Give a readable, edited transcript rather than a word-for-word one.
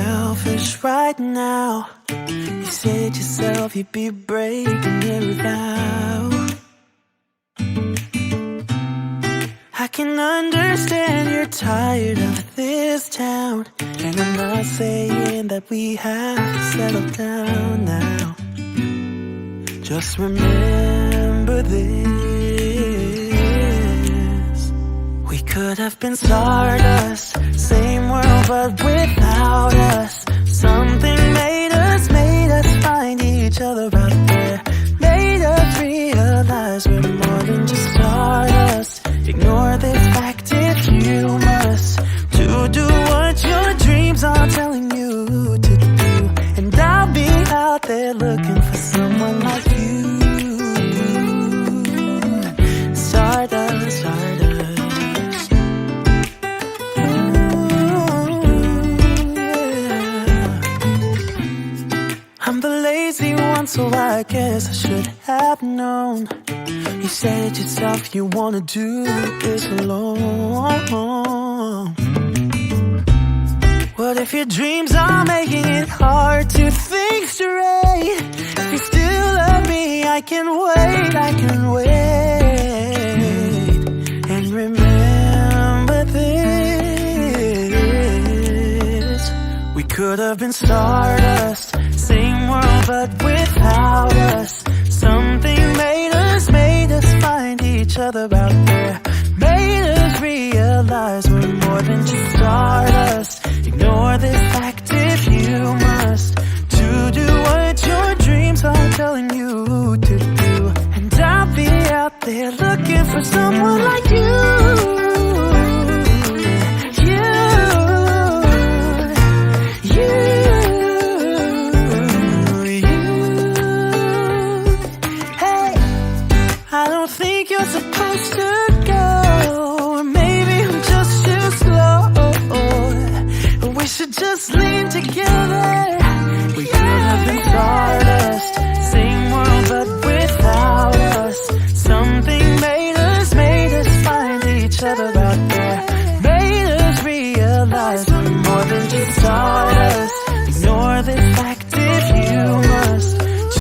selfish right now. You said yourself you'd be breaking every vow. I can understand you're tired of this town, and I'm not saying that we have to settle down now. Just remember this: we could have been stardust, same world but without us. Something made us find each other out there, made us realize we're more than just stardust. Ignore this fact if you must, to do what your dreams are telling you to do. And I'll be out there looking for someone like you. Stardust, stardust. Ooh, yeah. I'm the lazy one, so I guess I should have known. You said yourself you wanna do this alone. What if your dreams are making it hard to think straight? If you still love me, I can wait, I can wait. And remember this: we could have been stardust, same world but without us. Something made us find each other out there, made us realize we're more than just stardust. Ignore this fact